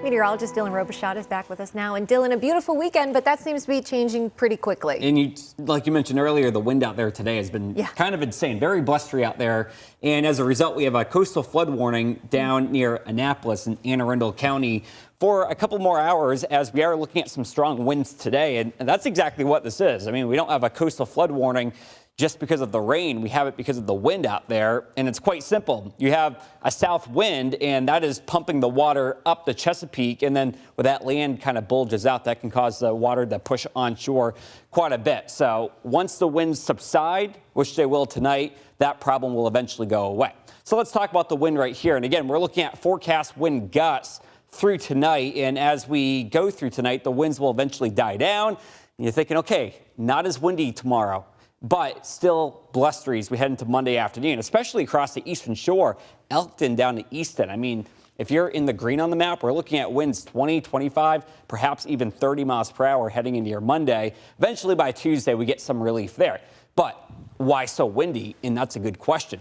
Meteorologist Dylan Robichaud is back with us now. And Dylan, a beautiful weekend, but that seems to be changing pretty quickly. And like you mentioned earlier, the wind out there today has been kind of insane, very blustery out there. And as a result, we have a coastal flood warning down near Annapolis in Anne Arundel County for a couple more hours, as we are looking at some strong winds today. And that's exactly what this is. I mean, we don't have a coastal flood warning just because of the rain. We have it because of the wind out there, and it's quite simple. You have a south wind, and that is pumping the water up the Chesapeake, and then where that land kind of bulges out, that can cause the water to push onshore quite a bit. So once the winds subside, which they will tonight, that problem will eventually go away. So let's talk about the wind right here. And again, we're looking at forecast wind gusts through tonight, and as we go through tonight, the winds will eventually die down. And you're thinking, okay, not as windy tomorrow, but still blustery as we head into Monday afternoon, especially across the eastern shore, Elkton down to Easton. I mean, if you're in the green on the map, we're looking at winds 20, 25, perhaps even 30 miles per hour heading into your Monday. Eventually by Tuesday, we get some relief there. But why so windy? And that's a good question.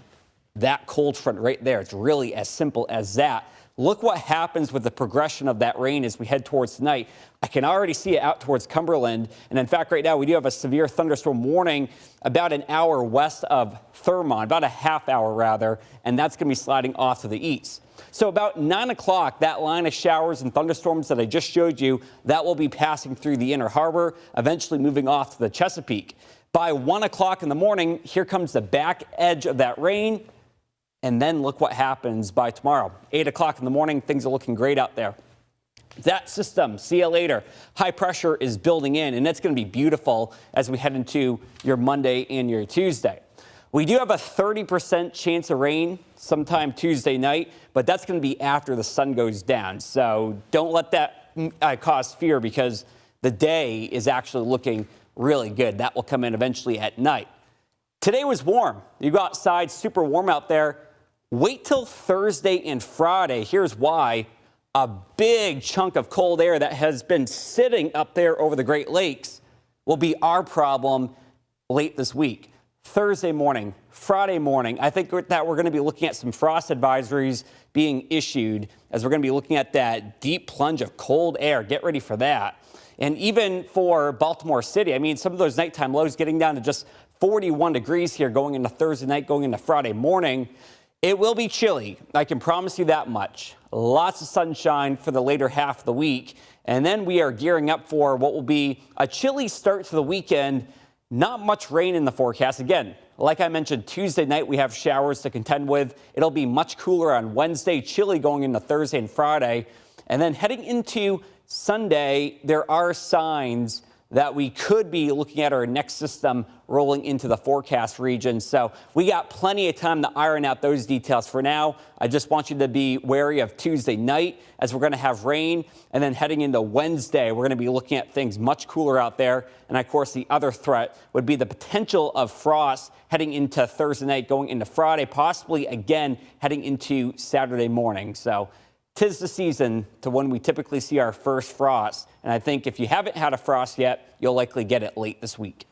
That cold front right there, it's really as simple as that. Look what happens with the progression of that rain as we head towards tonight. I can already see it out towards Cumberland. And in fact, right now we do have a severe thunderstorm warning about an hour west of Thurmont, about a half hour rather, and that's going to be sliding off to the east. So about 9 o'clock, that line of showers and thunderstorms that I just showed you, that will be passing through the Inner Harbor, eventually moving off to the Chesapeake. By 1 o'clock in the morning, here comes the back edge of that rain. And then look what happens by tomorrow. 8 o'clock in the morning, things are looking great out there. That system, see you later, high pressure is building in, and it's going to be beautiful as we head into your Monday and your Tuesday. We do have a 30% chance of rain sometime Tuesday night, but that's going to be after the sun goes down. So don't let that cause fear, because the day is actually looking really good. That will come in eventually at night. Today was warm. You go outside, super warm out there. Wait till Thursday and Friday. Here's why. A big chunk of cold air that has been sitting up there over the Great Lakes will be our problem late this week. Thursday morning, Friday morning, I think that we're going to be looking at some frost advisories being issued, as we're going to be looking at that deep plunge of cold air. Get ready for that. And even for Baltimore City, I mean, some of those nighttime lows getting down to just 41 degrees here going into Thursday night, going into Friday morning. It will be chilly. I can promise you that much. Lots of sunshine for the later half of the week. And then we are gearing up for what will be a chilly start to the weekend. Not much rain in the forecast. Again, like I mentioned, Tuesday night we have showers to contend with. It'll be much cooler on Wednesday, chilly going into Thursday and Friday. And then heading into Sunday, there are signs that we could be looking at our next system rolling into the forecast region. So we got plenty of time to iron out those details. For now, I just want you to be wary of Tuesday night, as we're going to have rain. And then heading into Wednesday, we're going to be looking at things much cooler out there. And of course, the other threat would be the potential of frost heading into Thursday night, going into Friday, possibly again heading into Saturday morning. So 'tis the season to when we typically see our first frost. And I think if you haven't had a frost yet, you'll likely get it late this week.